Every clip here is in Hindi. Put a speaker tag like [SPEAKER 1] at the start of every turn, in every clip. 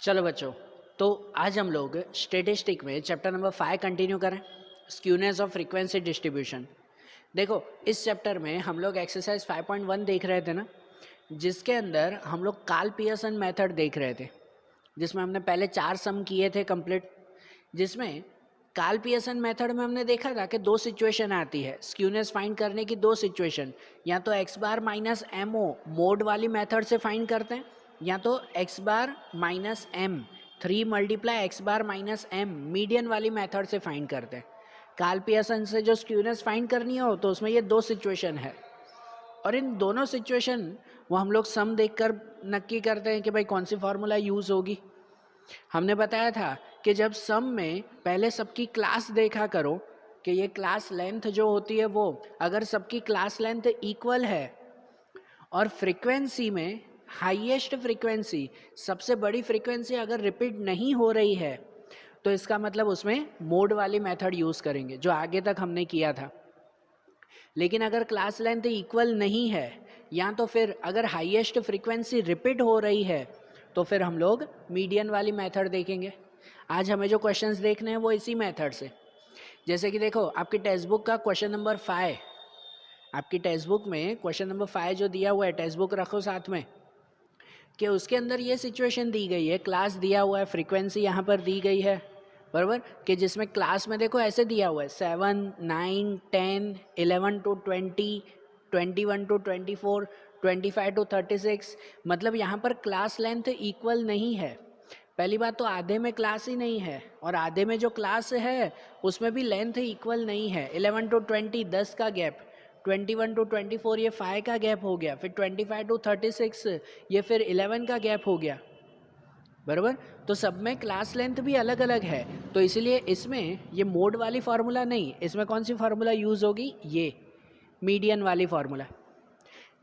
[SPEAKER 1] चलो बच्चों, तो आज हम लोग स्टेटिस्टिक में चैप्टर नंबर 5 कंटिन्यू करें, स्क्यूनेस ऑफ फ्रीक्वेंसी डिस्ट्रीब्यूशन। देखो, इस चैप्टर में हम लोग एक्सरसाइज 5.1 देख रहे थे ना, जिसके अंदर हम लोग कार्ल पियर्सन मेथड देख रहे थे, जिसमें हमने पहले 4 सम किए थे कंप्लीट। जिसमें कार्ल पियर्सन मेथड में हमने देखा था कि 2 सिचुएशन आती है स्क्यूनेस फाइंड करने की। 2 सिचुएशन, या तो एक्स बार माइनस एम ओ मोड वाली मेथड से फाइंड करते हैं, या तो एक्स बार माइनस एम 3 मल्टीप्लाई एक्स बार माइनस एम मीडियन वाली मेथड से फाइंड करते हैं। कार्ल पियर्सन से जो स्क्यूनेस फाइंड करनी हो तो उसमें ये 2 सिचुएशन है, और इन दोनों सिचुएशन वो हम लोग सम देखकर नक्की करते हैं कि भाई कौन सी फार्मूला यूज़ होगी। हमने बताया था कि जब सम में पहले सबकी क्लास देखा करो कि ये क्लास लेंथ जो होती है वो अगर सबकी क्लास लेंथ इक्वल है और फ्रीक्वेंसी में हाईएस्ट फ्रीक्वेंसी, सबसे बड़ी फ्रीक्वेंसी अगर रिपीट नहीं हो रही है तो इसका मतलब उसमें मोड वाली मेथड यूज़ करेंगे जो आगे तक हमने किया था। लेकिन अगर क्लास लेंथ इक्वल नहीं है या तो फिर अगर हाईएस्ट फ्रीक्वेंसी रिपीट हो रही है तो फिर हम लोग मीडियन वाली मेथड देखेंगे। आज हमें जो क्वेश्चंस देखने हैं वो इसी मेथड से। जैसे कि देखो, आपकी टेक्स्ट बुक का क्वेश्चन नंबर 5, आपकी टेक्स्ट बुक में क्वेश्चन नंबर 5 जो दिया हुआ है, टेक्स्ट बुक रखो साथ में, कि उसके अंदर ये सिचुएशन दी गई है, क्लास दिया हुआ है, फ्रीक्वेंसी यहाँ पर दी गई है, बराबर, कि जिसमें क्लास में देखो ऐसे दिया हुआ है 7, 9, 10, 11 to 20, 21 to 24, 25 to 36। मतलब यहाँ पर क्लास लेंथ इक्वल नहीं है। पहली बात तो आधे में क्लास ही नहीं है, और आधे में जो क्लास है उसमें भी लेंथ इक्वल नहीं है। 11 to 20 10 का गैप, 21 to 24 ये 5 का गैप हो गया, फिर 25 to 36 ये फिर 11 का गैप हो गया, बराबर। तो सब में क्लास लेंथ भी अलग अलग है, तो इसलिए इसमें ये मोड वाली फार्मूला नहीं, इसमें कौन सी फार्मूला यूज़ होगी, ये मीडियन वाली फार्मूला,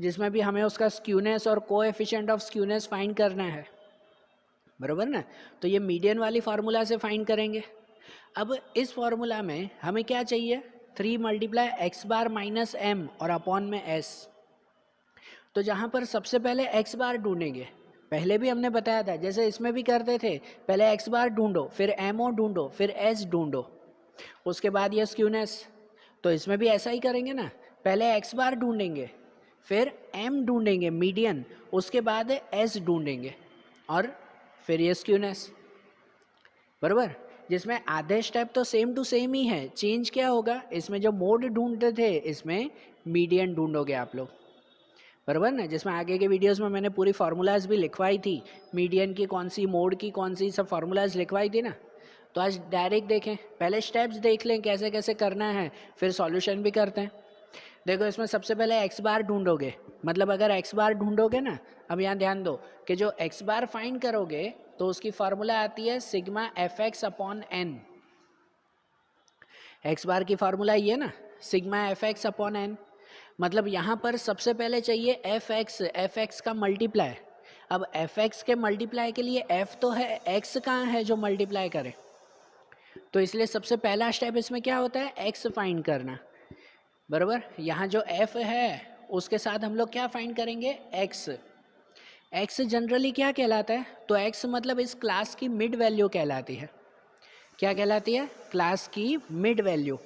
[SPEAKER 1] जिसमें भी हमें उसका स्क्यूनेस और कोएफिशिएंट ऑफ स्क्यूनेस फाइंड करना है, बराबर ना। तो ये मीडियन वाली फार्मूला से फाइंड करेंगे। अब इस फार्मूला में हमें क्या चाहिए, 3 मल्टीप्लाई एक्स बार माइनस एम और अपॉन में एस। तो जहाँ पर सबसे पहले एक्स बार ढूंढेंगे, पहले भी हमने बताया था जैसे इसमें भी करते थे, पहले एक्स बार ढूंढो, फिर एम ओ ढूंढो, फिर एस ढूंढो, उसके बाद ये स्क्यूनेस। तो इसमें भी ऐसा ही करेंगे ना, पहले एक्स बार ढूंढेंगे, फिर एम ढूंढेंगे मीडियन, उसके बाद एस ढूंढेंगे, और फिर ये स्क्यूनेस, बराबर। जिसमें आधे स्टेप तो सेम टू सेम ही है, चेंज क्या होगा, इसमें जो मोड ढूंढते थे इसमें मीडियन ढूंढोगे आप लोग, बराबर ना। जिसमें आगे के वीडियोस में मैंने पूरी फार्मूलाज भी लिखवाई थी, मीडियन की कौन सी, मोड की कौन सी, सब फार्मूलाज लिखवाई थी ना। तो आज डायरेक्ट देखें, पहले स्टेप्स देख लें कैसे कैसे करना है, फिर सॉल्यूशन भी करते हैं। देखो, इसमें सबसे पहले एक्स बार ढूंढोगे, मतलब अगर एक्स बार ढूंढोगे ना, अब यहाँ ध्यान दो कि जो एक्स बार फाइंड करोगे तो उसकी फार्मूला आती है sigma f x upon n. X bar की फार्मूला ये ना, sigma f x upon n. मतलब यहाँ पर सबसे पहले चाहिए एफ एक्स का मल्टीप्लाई। अब एफ एक्स के मल्टीप्लाई के लिए एफ तो है, एक्स कहाँ है जो मल्टीप्लाई करे, तो इसलिए सबसे पहला स्टेप इसमें क्या होता है, एक्स फाइंड करना, बराबर। यहाँ जो एफ है उसके साथ हम लोग क्या फाइंड करेंगे, एक्स। एक्स जनरली क्या कहलाता है, तो एक्स मतलब इस क्लास की मिड वैल्यू कहलाती है। क्या कहलाती है, क्लास की मिड वैल्यू।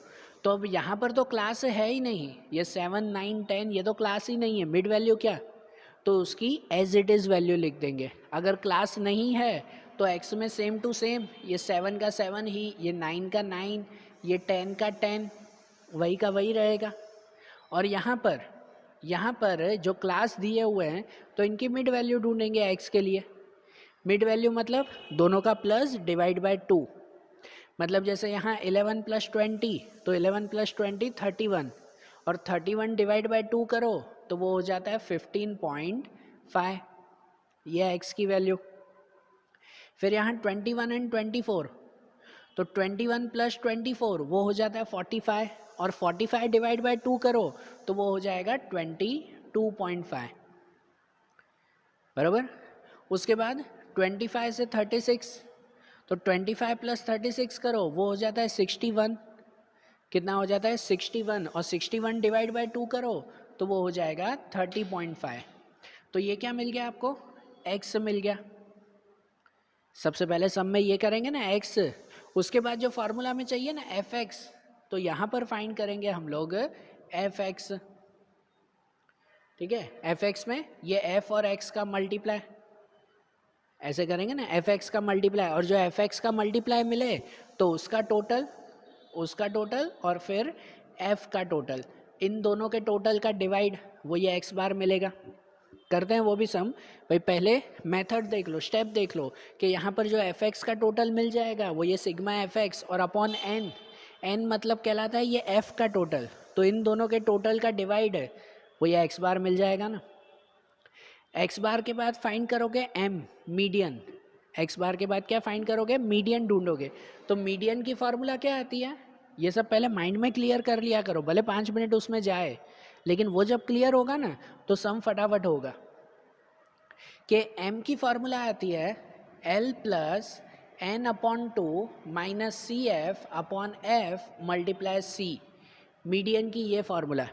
[SPEAKER 1] तो अब यहाँ पर तो क्लास है ही नहीं, ये 7, 9, 10 ये तो क्लास ही नहीं है, मिड वैल्यू क्या, तो उसकी एज इट इज़ वैल्यू लिख देंगे। अगर क्लास नहीं है तो एक्स में सेम टू सेम, ये 7 का 7 ही, ये 9 का 9, ये 10 का 10, वही का वही रहेगा। और यहाँ पर जो क्लास दिए हुए हैं तो इनकी मिड वैल्यू ढूंढेंगे एक्स के लिए। मिड वैल्यू मतलब दोनों का प्लस डिवाइड बाय 2। मतलब जैसे यहाँ 11 + 20, तो 11 + 20 31, और 31 डिवाइड बाय 2 करो तो वो हो जाता है 15.5, ये एक्स की वैल्यू। फिर यहाँ 21 एंड 24, तो 21 + 24 वो हो जाता है 45, और 45 डिवाइड बाय 2 करो तो वो हो जाएगा 22.5, बराबर। उसके बाद 25 से 36, तो 25 + 36 करो वो हो जाता है 61, कितना हो जाता है 61, और 61 डिवाइड बाय 2 करो तो वो हो जाएगा 30.5। तो ये क्या मिल गया आपको, एक्स मिल गया, सबसे पहले सम में ये करेंगे ना x, उसके बाद जो फार्मूला में चाहिए ना fx, तो यहाँ पर फाइंड करेंगे हम लोग fx। ठीक है, fx में ये f और x का मल्टीप्लाई, ऐसे करेंगे ना fx का मल्टीप्लाई, और जो fx का मल्टीप्लाई मिले तो उसका टोटल और फिर f का टोटल, इन दोनों के टोटल का डिवाइड, वो ये x बार मिलेगा। करते हैं वो भी सम। भाई पहले मेथड देख लो, स्टेप देख लो कि यहाँ पर जो fx का टोटल मिल जाएगा वो ये सिग्मा fx और अपॉन n मतलब कहलाता है ये f का टोटल, तो इन दोनों के टोटल का डिवाइड है, वो ये x बार मिल जाएगा ना। x बार के बाद फाइंड करोगे m मीडियन, x बार के बाद क्या फाइंड करोगे, मीडियन ढूंढोगे। तो मीडियन की फॉर्मूला क्या आती है, ये सब पहले माइंड में क्लियर कर लिया करो, भले 5 मिनट उसमें जाए, लेकिन वो जब क्लियर होगा ना तो सम फटाफट होगा। कि m की फॉर्मूला आती है l plus n upon 2 minus c f upon f multiply c, median की ये फॉर्मूला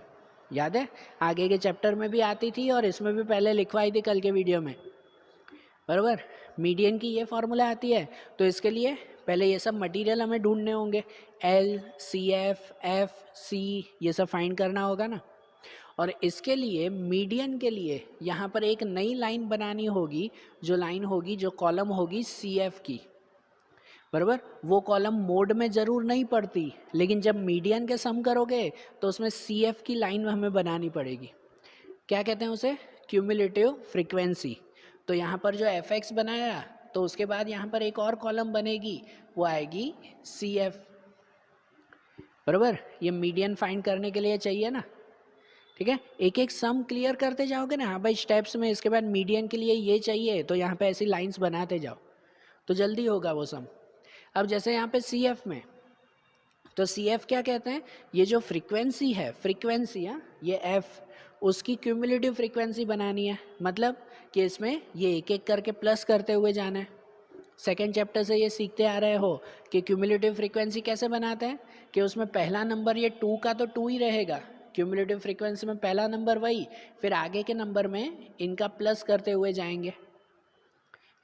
[SPEAKER 1] याद है, आगे के चैप्टर में भी आती थी और इसमें भी पहले लिखवाई थी कल के वीडियो में, बराबर। मीडियन की ये फॉर्मूला आती है, तो इसके लिए पहले ये सब मटेरियल हमें ढूंढने होंगे, L C F F C ये सब फाइंड करना होगा ना। और इसके लिए मीडियन के लिए यहाँ पर एक नई लाइन बनानी होगी, जो लाइन होगी, जो कॉलम होगी सी एफ की, बराबर। वो कॉलम मोड में ज़रूर नहीं पड़ती, लेकिन जब मीडियन के सम करोगे तो उसमें सी एफ की लाइन हमें बनानी पड़ेगी। क्या कहते हैं उसे, क्यूमुलेटिव फ्रीक्वेंसी। तो यहाँ पर जो एफ एक्स बनाया, तो उसके बाद यहाँ पर एक और कॉलम बनेगी, वो आएगी सी एफ, बराबर। ये मीडियन फाइंड करने के लिए चाहिए ना, ठीक है। एक एक सम क्लियर करते जाओगे ना, हाँ भाई स्टेप्स में, इसके बाद मीडियन के लिए ये चाहिए, तो यहाँ पे ऐसी लाइंस बनाते जाओ तो जल्दी होगा वो सम। अब जैसे यहाँ पे सी एफ में, तो सी एफ क्या कहते हैं, ये जो फ्रीक्वेंसी है, फ्रीक्वेंसी है ये एफ, उसकी क्यूमुलेटिव फ्रीक्वेंसी बनानी है, मतलब कि इसमें ये एक एक करके प्लस करते हुए जाना है। सेकेंड चैप्टर से ये सीखते आ रहे हो कि क्यूमुलेटिव फ्रीक्वेंसी कैसे बनाते हैं, कि उसमें पहला नंबर ये 2 का तो 2 ही रहेगा, क्यूमुलेटिव फ्रीक्वेंसी में पहला नंबर वही, फिर आगे के नंबर में इनका प्लस करते हुए जाएंगे,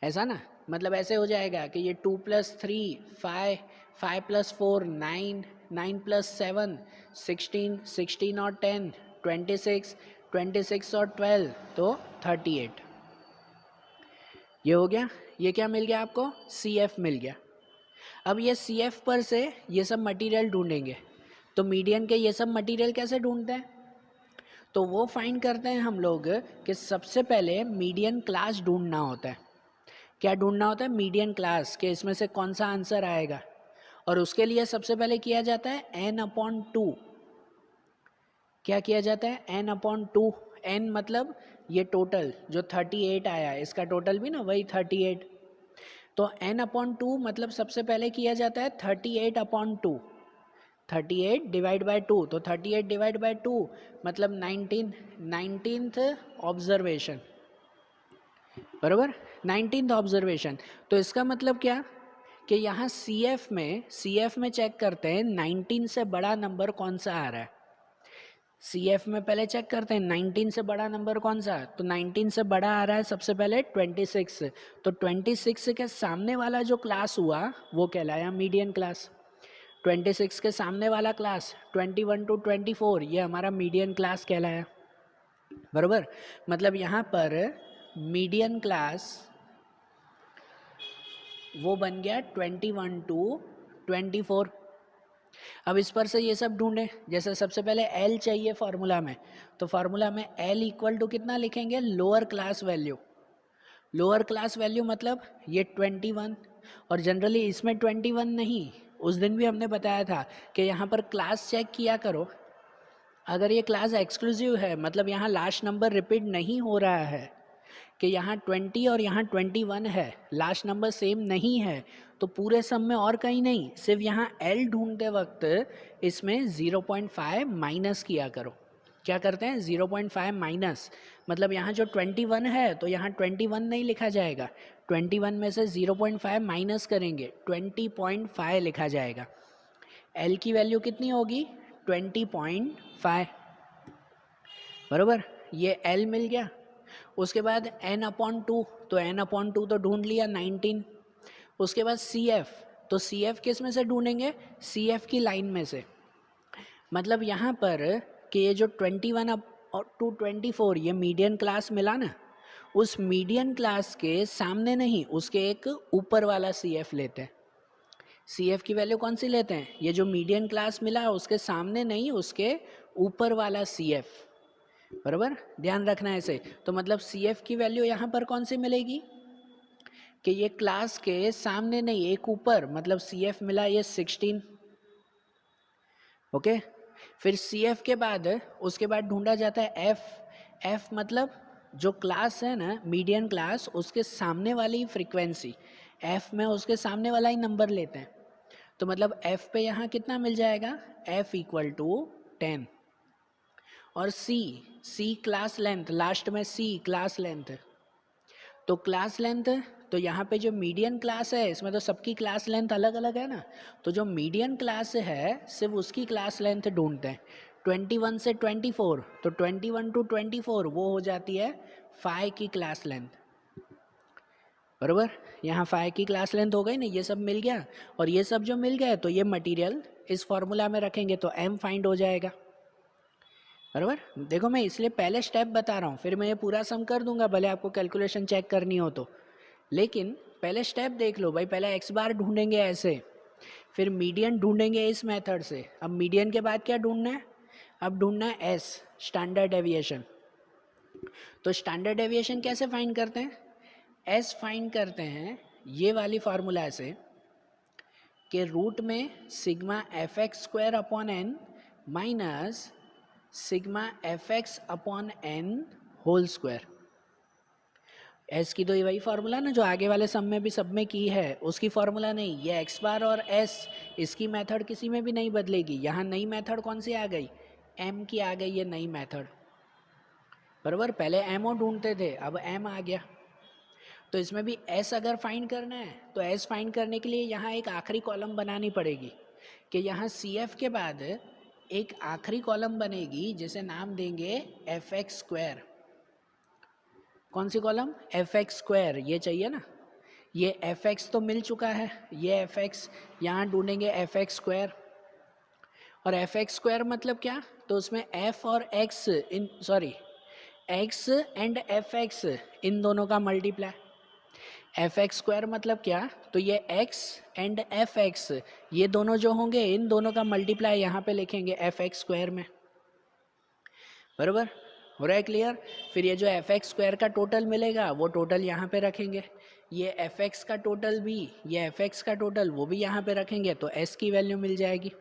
[SPEAKER 1] ऐसा ना। मतलब ऐसे हो जाएगा कि ये 2 + 3 5, 5 + 4 9, 9 + 7 16, 16 और 10 26, 26 और 12 तो 38। ये हो गया, ये क्या मिल गया आपको, सी एफ मिल गया। अब ये सी एफ पर से ये सब मटेरियल ढूंढेंगे, तो मीडियन के ये सब मटेरियल कैसे ढूंढते हैं, तो वो फाइंड करते हैं हम लोग कि सबसे पहले मीडियन क्लास ढूंढना होता है। क्या ढूंढना होता है, मीडियन क्लास, के इसमें से कौन सा आंसर आएगा, और उसके लिए सबसे पहले किया जाता है n/2। क्या किया जाता है, n/2, n मतलब ये टोटल जो 38 आया है, इसका टोटल भी ना वही 38, तो n/2 मतलब सबसे पहले किया जाता है 38/2, 38 डिवाइड बाय 2, तो 38 डिवाइड बाय 2 मतलब 19, 19th ऑब्जर्वेशन, बराबर, 19th ऑब्जर्वेशन। तो इसका मतलब क्या कि यहाँ सी एफ में चेक करते हैं 19 से बड़ा नंबर कौन सा आ रहा है, सी एफ में पहले चेक करते हैं 19 से बड़ा नंबर कौन सा, तो 19 से बड़ा आ रहा है सबसे पहले 26, तो 26 के सामने वाला जो क्लास हुआ वो कहलाया मीडियन क्लास। 26 के सामने वाला क्लास 21 to 24 ये हमारा मीडियन क्लास कहलाया, बराबर। मतलब यहाँ पर मीडियन क्लास वो बन गया 21 to 24। अब इस पर से ये सब ढूंढें, जैसे सबसे पहले L चाहिए फार्मूला में, तो फार्मूला में L इक्वल टू कितना लिखेंगे, lower class value, lower class value मतलब ये 21, और जनरली इसमें 21 नहीं, उस दिन भी हमने बताया था कि यहाँ पर क्लास चेक किया करो, अगर ये क्लास एक्सक्लूसिव है मतलब यहाँ लास्ट नंबर रिपीट नहीं हो रहा है, कि यहाँ 20 और यहाँ 21 है, लास्ट नंबर सेम नहीं है, तो पूरे सम में और कहीं नहीं, सिर्फ यहाँ L ढूंढते वक्त इसमें 0.5 माइनस किया करो। क्या करते हैं, 0.5 माइनस, मतलब यहाँ जो 21 है तो यहाँ 21 नहीं लिखा जाएगा, 21 में से 0.5 माइनस करेंगे 20.5 लिखा जाएगा। L की वैल्यू कितनी होगी, 20.5, बराबर। ये L मिल गया। उसके बाद n/2, तो n/2 तो ढूंढ लिया 19, उसके बाद सी एफ, तो सी एफ किस में से ढूंढेंगे, सी एफ की लाइन में से। मतलब यहाँ पर कि ये जो 21 अब और टू 24 ये मीडियन क्लास मिला ना, उस मीडियन क्लास के सामने नहीं, उसके एक ऊपर वाला सी एफ लेते हैं। सी एफ की वैल्यू कौन सी लेते हैं, ये जो मीडियन क्लास मिला उसके सामने नहीं, उसके ऊपर वाला सी एफ, बराबर, ध्यान रखना है इसे। तो मतलब सी एफ की वैल्यू यहाँ पर कौन सी मिलेगी कि ये क्लास के सामने नहीं, एक ऊपर, मतलब सी एफ मिला ये 16, ओके। फिर सी एफ के बाद उसके बाद ढूंढा जाता है एफ। एफ मतलब जो क्लास है ना मीडियन क्लास, उसके सामने वाली फ्रीक्वेंसी, एफ में उसके सामने वाला ही नंबर लेते हैं। तो मतलब एफ पे यहाँ कितना मिल जाएगा, एफ इक्वल टू 10। और सी क्लास लेंथ, लास्ट में सी क्लास लेंथ, तो क्लास लेंथ, तो यहाँ पे जो मीडियन क्लास है इसमें तो सबकी क्लास लेंथ अलग अलग है ना, तो जो मीडियन क्लास है सिर्फ उसकी क्लास लेंथ ढूंढते हैं। 21 से 24, तो 21 टू 24 वो हो जाती है फाई की क्लास लेंथ, बराबर। यहाँ फाई की क्लास लेंथ हो गई ना, ये सब मिल गया। और ये सब जो मिल गया तो ये मटेरियल इस फॉर्मूला में रखेंगे तो एम फाइंड हो जाएगा, बराबर। देखो मैं इसलिए पहले स्टेप बता रहा हूँ, फिर मैं ये पूरा सम कर दूंगा भले आपको कैलकुलेशन चेक करनी हो तो, लेकिन पहले स्टेप देख लो भाई। पहले एक्स बार ढूंढेंगे ऐसे, फिर मीडियन ढूंढेंगे इस मेथड से। अब मीडियन के बाद क्या ढूंढना है, अब ढूंढना है एस, स्टैंडर्ड डेविएशन। तो स्टैंडर्ड डेविएशन कैसे फाइंड करते हैं, एस फाइंड करते हैं ये वाली फार्मूला से कि रूट में sigma f x square upon n minus sigma f x upon n whole square. S की तो ये वही फार्मूला ना जो आगे वाले सम में भी सब में की है, उसकी फार्मूला नहीं, ये एक्स बार और एस, इसकी मेथड किसी में भी नहीं बदलेगी। यहाँ नई मेथड कौन सी आ गई, एम की आ गई, ये नई मेथड, बराबर। पहले एम ओ ढूंढते थे, अब एम आ गया। तो इसमें भी एस अगर फाइंड करना है तो एस फाइंड करने के लिए यहाँ एक आखिरी कॉलम बनानी पड़ेगी कि यहाँ सी एफ के बाद एक आखिरी कॉलम बनेगी जिसे नाम देंगे एफ एक्स स्क्वायर। कौन सी कॉलम, एफ एक्स स्क्वायर, ये चाहिए ना। ये एफ एक्स तो मिल चुका है, ये एफ एक्स, यहाँ ढूंढेंगे एफ एक्स स्क्वायर। और एफ एक्स स्क्वायर मतलब क्या, तो उसमें एफ और एक्स इन sorry x and f x इन दोनों का मल्टीप्लाई। एफ एक्स स्क्वायर मतलब क्या, तो ये एक्स एंड एफ एक्स ये दोनों जो होंगे इन दोनों का मल्टीप्लाई यहाँ पे लिखेंगे एफ एक्स स्क्वायर में, बराबर। हो रहा है क्लियर। फिर ये जो एफ एक्स स्क्वायर का टोटल मिलेगा वो टोटल यहाँ पे रखेंगे, ये एफ एक्स का टोटल भी, ये एफ एक्स का टोटल वो भी यहाँ पे रखेंगे, तो एस की वैल्यू मिल जाएगी।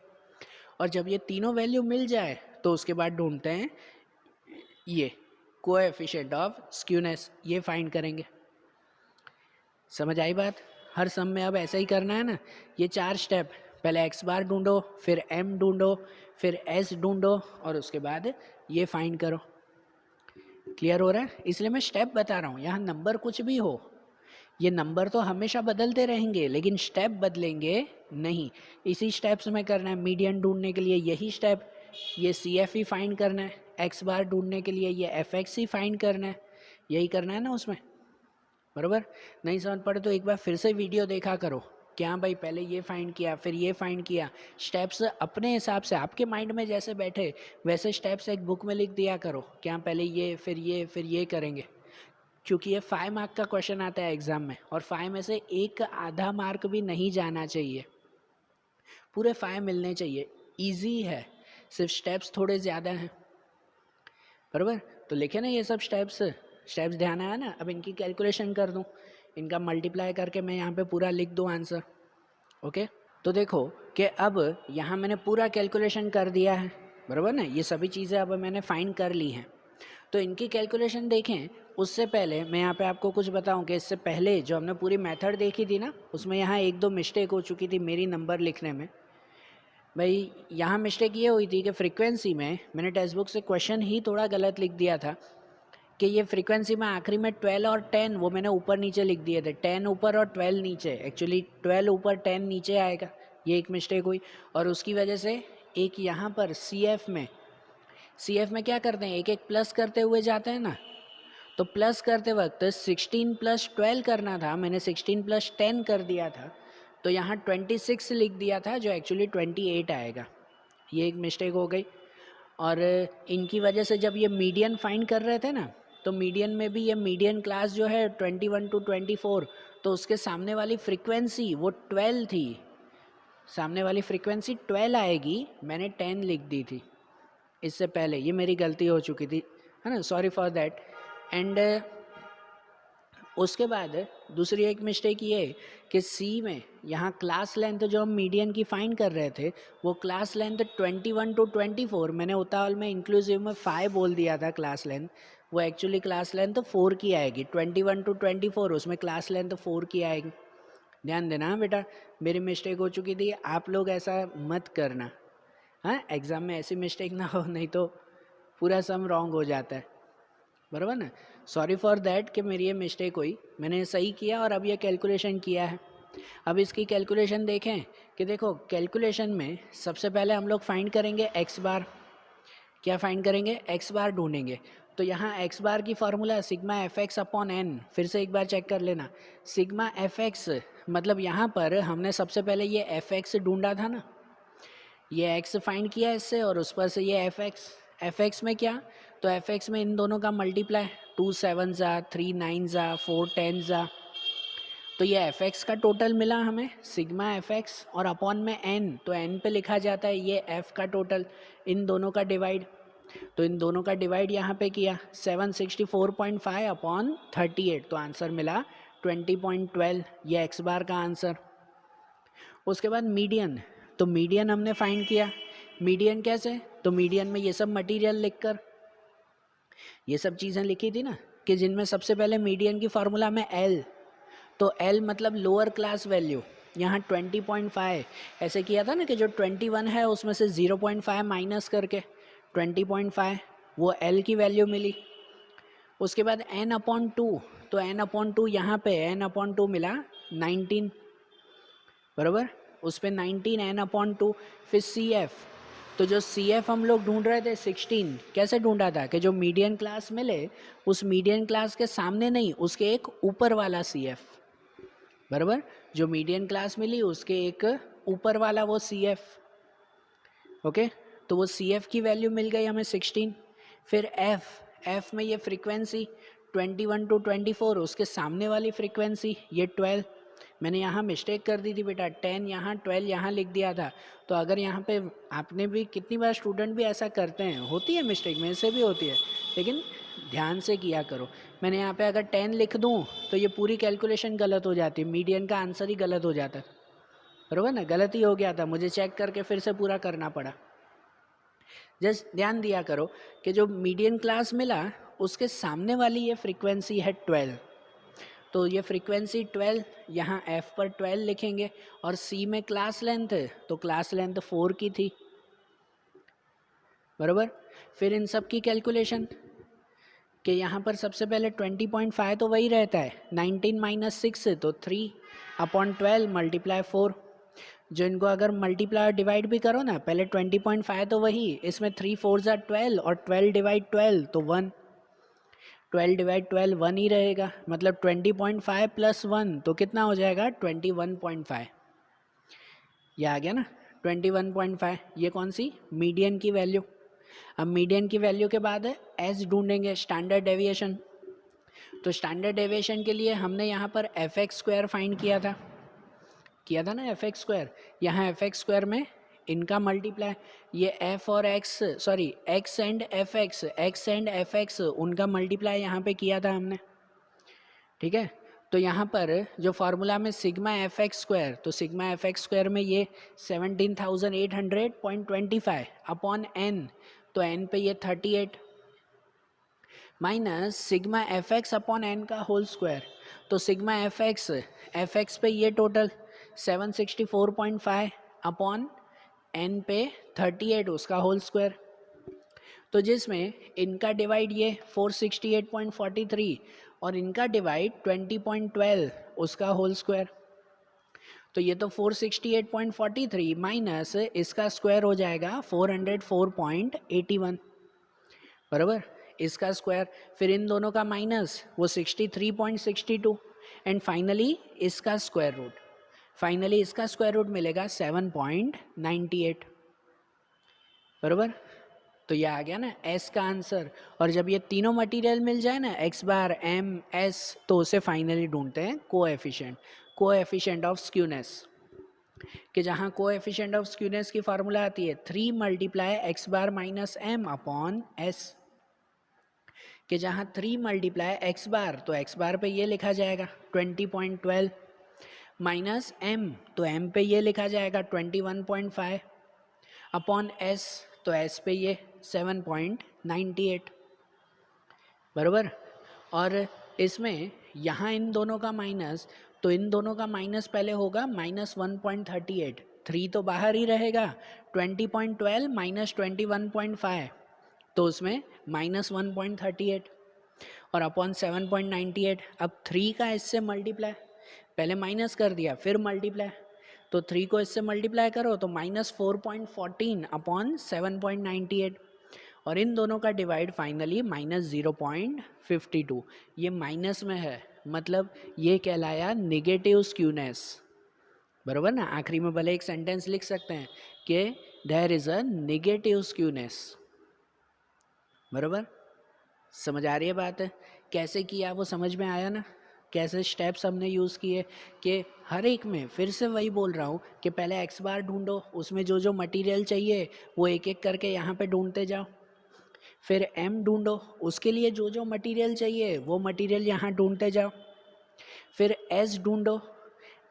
[SPEAKER 1] और जब ये तीनों वैल्यू मिल जाए तो उसके बाद ढूंढते हैं ये कोएफिशिएंट ऑफ स्क्यूनेस, ये फाइंड करेंगे। समझ आई बात। हर सम में अब ऐसा ही करना है ना, ये 4 स्टेप, पहले एक्स बार ढूंढो, फिर एम ढूंढो, फिर एस ढूंढो, और उसके बाद ये फाइंड करो। क्लियर हो रहा है, इसलिए मैं स्टेप बता रहा हूँ। यहाँ नंबर कुछ भी हो, ये नंबर तो हमेशा बदलते रहेंगे लेकिन स्टेप बदलेंगे नहीं। इसी स्टेप्स में करना है। मीडियन ढूंढने के लिए यही स्टेप, ये सी एफ ही फाइंड करना है, एक्स बार ढूंढने के लिए ये एफ एक्स ही फाइंड करना है, यही करना है ना उसमें, बराबर। नहीं समझ पड़े तो एक बार फिर से वीडियो देखा करो, क्या भाई पहले ये फाइंड किया फिर ये फाइंड किया, स्टेप्स अपने हिसाब से आपके माइंड में जैसे बैठे वैसे स्टेप्स एक बुक में लिख दिया करो, क्या पहले ये फिर ये करेंगे। क्योंकि ये 5 मार्क का क्वेश्चन आता है एग्जाम में, और 5 में से एक आधा मार्क भी नहीं जाना चाहिए, पूरे 5 मिलने चाहिए। इजी है, सिर्फ स्टेप्स थोड़े ज़्यादा हैं, बराबर। तो लिखे ना ये सब स्टेप्स ध्यान आया ना। अब इनकी कैलकुलेशन कर दूं, इनका मल्टीप्लाई करके मैं यहाँ पे पूरा लिख दूं आंसर, ओके। तो देखो कि अब यहाँ मैंने पूरा कैलकुलेशन कर दिया है, बराबर ना। ये सभी चीज़ें अब मैंने फाइंड कर ली हैं। तो इनकी कैलकुलेशन देखें उससे पहले मैं यहाँ पे आपको कुछ बताऊं कि इससे पहले जो हमने पूरी मेथड देखी थी ना, उसमें यहाँ 1-2 मिस्टेक हो चुकी थी मेरी नंबर लिखने में। भाई यहाँ मिस्टेक ये हुई थी कि फ्रीक्वेंसी में मैंने टेक्स्ट बुक से क्वेश्चन ही थोड़ा गलत लिख दिया था कि ये फ्रीक्वेंसी में आखिरी में 12 और 10 वो मैंने ऊपर नीचे लिख दिए थे, 10 ऊपर और 12 नीचे, एक्चुअली 12 ऊपर 10 नीचे आएगा, ये एक मिस्टेक हुई। और उसकी वजह से एक यहाँ पर सी एफ में क्या करते हैं, एक एक प्लस करते हुए जाते हैं ना, तो प्लस करते वक्त 16 प्लस 12 करना था, मैंने 16 प्लस 10 कर दिया था, तो यहाँ 26 लिख दिया था जो एक्चुअली 28 आएगा। ये एक मिस्टेक हो गई। और इनकी वजह से जब ये मीडियन फाइंड कर रहे थे ना, तो मीडियन में भी ये मीडियन क्लास जो है 21 टू 24, तो उसके सामने वाली फ्रीक्वेंसी वो 12 थी, सामने वाली फ्रीक्वेंसी 12 आएगी, मैंने 10 लिख दी थी इससे पहले, ये मेरी गलती हो चुकी थी, है ना, सॉरी फॉर दैट। एंड उसके बाद दूसरी एक मिस्टेक ये कि सी में यहाँ क्लास लेंथ जो हम मीडियन की फाइंड कर रहे थे, वो क्लास लेंथ 21 टू 24, मैंने उतावल में इंक्लूसिव में 5 बोल दिया था क्लास लेंथ, वो एक्चुअली क्लास लेंथ 4 की आएगी। 21 टू 24 उसमें क्लास लेंथ 4 की आएगी। ध्यान देना बेटा, मेरी मिस्टेक हो चुकी थी, आप लोग ऐसा मत करना, हाँ, एग्ज़ाम में ऐसी मिस्टेक ना हो, नहीं तो पूरा सम रॉन्ग हो जाता है, बराबर ना। सॉरी फॉर दैट कि मेरी ये मिस्टेक हुई, मैंने सही किया और अब ये कैलकुलेशन किया है। अब इसकी कैलकुलेशन देखें कि देखो कैलकुलेशन में सबसे पहले हम लोग फाइंड करेंगे एक्स बार। क्या फाइंड करेंगे? एक्स बार ढूंढेंगे। तो यहाँ एक्स बार की formula sigma f x upon n, फिर से एक बार चेक कर लेना, सिग्मा एफ एक्स मतलब यहाँ पर हमने सबसे पहले ये एफ एक्स ढूंढा था ना, ये एक्स फाइंड किया इससे और उस पर से ये एफ एक्स। एफ एक्स में क्या, तो एफ एक्स में इन दोनों का मल्टीप्लाई, 2 7 जा, 3 9 जा, 4 10 जा, तो ये एफ एक्स का टोटल मिला हमें सिग्मा एफ एक्स, और अपॉन में एन, तो एन पे लिखा जाता है ये एफ का टोटल, इन दोनों का डिवाइड, तो इन दोनों का डिवाइड यहाँ पे किया 764.5 अपॉन 38, तो आंसर मिला 20.12, ये एक्स बार का आंसर। उसके बाद मीडियन, तो मीडियन हमने फाइंड किया। मीडियन कैसे, तो मीडियन में ये सब मटेरियल लिखकर, ये सब चीज़ें लिखी थी ना, कि जिनमें सबसे पहले मीडियन की फार्मूला में एल, तो एल मतलब लोअर क्लास वैल्यू, यहाँ 20.5 ऐसे किया था ना कि जो 21 है उसमें से 0.5 माइनस करके 20.5, वो एल की वैल्यू मिली। उसके बाद n अपॉन 2, तो n अपॉन 2 यहाँ पे n अपॉन 2 मिला 19, बराबर, उस पर 19 n अपॉन 2। फिर सी एफ, तो जो सी एफ हम लोग ढूंढ रहे थे 16, कैसे ढूंढा था कि जो मीडियन क्लास मिले उस मीडियन क्लास के सामने नहीं, उसके एक ऊपर वाला सी एफ, बराबर, जो मीडियन क्लास मिली उसके एक ऊपर वाला वो सी एफ, ओके, तो वो सी एफ की वैल्यू मिल गई हमें 16। फिर एफ, एफ में ये फ्रीक्वेंसी 21 टू 24, उसके सामने वाली फ्रीक्वेंसी ये 12, मैंने यहाँ मिस्टेक कर दी थी बेटा, 10 यहाँ 12 यहाँ लिख दिया था। तो अगर यहाँ पे आपने भी, कितनी बार स्टूडेंट भी ऐसा करते हैं, होती है मिस्टेक, मेरे से भी होती है, लेकिन ध्यान से किया करो। मैंने यहाँ पे अगर 10 लिख दूँ तो ये पूरी कैलकुलेशन गलत हो जाती है, मीडियन का आंसर ही गलत हो जाता है, बराबर ना, गलत ही हो गया था, मुझे चेक करके फिर से पूरा करना पड़ा। जस्ट ध्यान दिया करो कि जो मीडियन क्लास मिला उसके सामने वाली ये फ्रीक्वेंसी है 12, तो ये फ्रीक्वेंसी 12 यहाँ F पर 12 लिखेंगे, और C में क्लास लेंथ, तो क्लास लेंथ 4 की थी, बराबर। फिर इन सब की कैलकुलेशन कि यहाँ पर सबसे पहले 20.5 तो वही रहता है, 19 माइनस 6 तो 3 अपॉन 12 मल्टीप्लाई 4, जो इनको अगर मल्टीप्लाई डिवाइड भी करो ना, पहले 20.5 तो वही, इसमें 3 4 ज़ा 12 और 12 डिवाइड 12 तो 1, 12 डिवाइड 12 1 ही रहेगा, मतलब 20.5 प्लस 1 तो कितना हो जाएगा 21.5, ये आ गया ना 21.5, ये कौन सी मीडियन की वैल्यू। अब मीडियन की वैल्यू के बाद एस ढूंढेंगे, स्टैंडर्ड डेविएशन, तो स्टैंडर्ड डेविएशन के लिए हमने यहाँ पर एफ एक्स स्क्वायर फाइंड किया था ना एफ एक्स स्क्वायर, यहाँ एफ एक्स स्क्वायर में इनका मल्टीप्लाई, ये एफ और x, sorry x and f x, x and f x उनका मल्टीप्लाई यहाँ पे किया था हमने, ठीक है। तो यहाँ पर जो फार्मूला में सिग्मा एफ एक्स स्क्वायर, तो सिग्मा एफ एक्स स्क्वायर में ये 17,800.25 अपॉन एन, तो एन पे ये 38 minus sigma f x upon n का होल स्क्वायर, तो सिग्मा एफ एक्स पे ये टोटल 764.5 अपॉन एन पे 38 उसका होल स्क्वायर, तो जिसमें इनका डिवाइड ये 468.43 और इनका डिवाइड 20.12 उसका होल स्क्वायर, तो ये तो 468.43 माइनस इसका स्क्वायर हो जाएगा 404.81, बराबर। इसका स्क्वायर, फिर इन दोनों का माइनस, वो 63.62, एंड फाइनली इसका स्क्वायर रूट। फाइनली इसका स्क्वायर रूट मिलेगा 7.98, बराबर। तो ये आ गया ना एस का आंसर। और जब ये तीनों मटेरियल मिल जाए ना, एक्स बार, एम, एस, तो उसे फाइनली ढूंढते हैं कोएफिशिएंट ऑफ स्क्यूनेस, कि जहाँ कोएफिशिएंट ऑफ स्क्यूनेस की फार्मूला आती है 3 मल्टीप्लाई एक्स बार माइनस एम अपॉन एस, कि जहाँ 3 मल्टीप्लाई एक्स बार, तो एक्स बार पे ये लिखा जाएगा 20.12, माइनस एम, तो एम पे ये लिखा जाएगा 21.5, अपॉन एस, तो एस पे ये 7.98, बराबर। और इसमें यहाँ इन दोनों का माइनस, तो इन दोनों का माइनस पहले होगा माइनस 1.38, 3 तो बाहर ही रहेगा, 20.12 माइनस 21.5, तो उसमें माइनस 1.38, और अपॉन 7.98। अब 3 का इससे मल्टीप्लाई, पहले माइनस कर दिया फिर मल्टीप्लाई, तो 3 को इससे मल्टीप्लाई करो तो माइनस 4.14 अपॉन 7.98, और इन दोनों का डिवाइड फाइनली माइनस 0.52। ये माइनस में है, मतलब ये कहलाया नेगेटिव स्क्यूनेस, बराबर ना। आखिरी में भले एक सेंटेंस लिख सकते हैं कि there is a negative skewness, बराबर। समझ आ रही है बात है? कैसे किया वो समझ में आया ना, कैसे स्टेप्स हमने यूज़ किए, कि हर एक में फिर से वही बोल रहा हूँ कि पहले एक्स बार ढूंढो, उसमें जो जो मटेरियल चाहिए वो एक एक करके यहाँ पे ढूंढते जाओ, फिर एम ढूंढो, उसके लिए जो जो मटेरियल चाहिए वो मटेरियल यहाँ ढूंढते जाओ, फिर एस ढूंढो,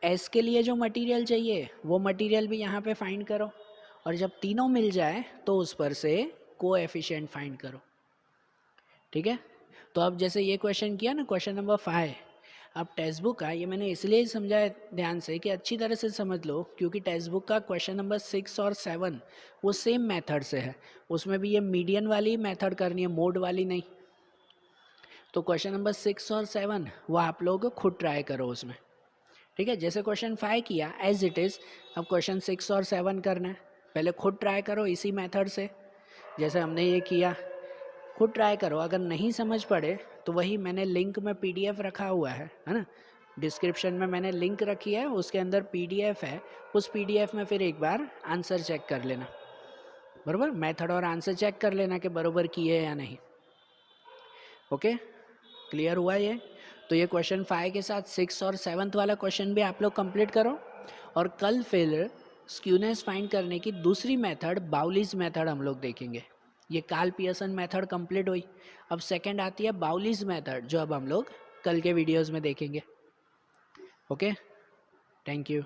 [SPEAKER 1] एस के लिए जो मटेरियल चाहिए वो मटेरियल भी यहाँ पे फाइंड करो, और जब तीनों मिल जाए तो उस पर से कोएफिशिएंट फाइंड करो, ठीक है। तो अब जैसे ये क्वेश्चन किया ना, क्वेश्चन नंबर 5, अब टेक्स्ट बुक का ये मैंने इसलिए समझाया ध्यान से कि अच्छी तरह से समझ लो, क्योंकि टेक्स्ट बुक का क्वेश्चन नंबर 6 और 7 वो सेम मेथड से है, उसमें भी ये मीडियन वाली मेथड करनी है, मोड वाली नहीं। तो क्वेश्चन नंबर 6 और 7 वो आप लोग खुद ट्राई करो उसमें, ठीक है। जैसे क्वेश्चन 5 किया एज इट इज़, अब क्वेश्चन 6 और 7 करना है, पहले खुद ट्राई करो इसी मेथड से, जैसे हमने ये किया, खुद ट्राई करो। अगर नहीं समझ पड़े तो वही मैंने लिंक में पीडीएफ रखा हुआ है ना, डिस्क्रिप्शन में मैंने लिंक रखी है, उसके अंदर पीडीएफ है, उस पीडीएफ में फिर एक बार आंसर चेक कर लेना, बराबर। मेथड और आंसर चेक कर लेना कि बराबर किए या नहीं। ओके, क्लियर हुआ ये? तो ये क्वेश्चन 5 के साथ 6 और 7 वाला क्वेश्चन भी आप लोग कंप्लीट करो, और कल फिर स्क्यूनेस फाइंड करने की दूसरी मेथड, बाउलीज मेथड हम लोग देखेंगे। ये कार्ल पियर्सन मेथड कंप्लीट हुई, अब सेकंड आती है बाउलीज मेथड, जो अब हम लोग कल के वीडियोस में देखेंगे। Okay, thank you.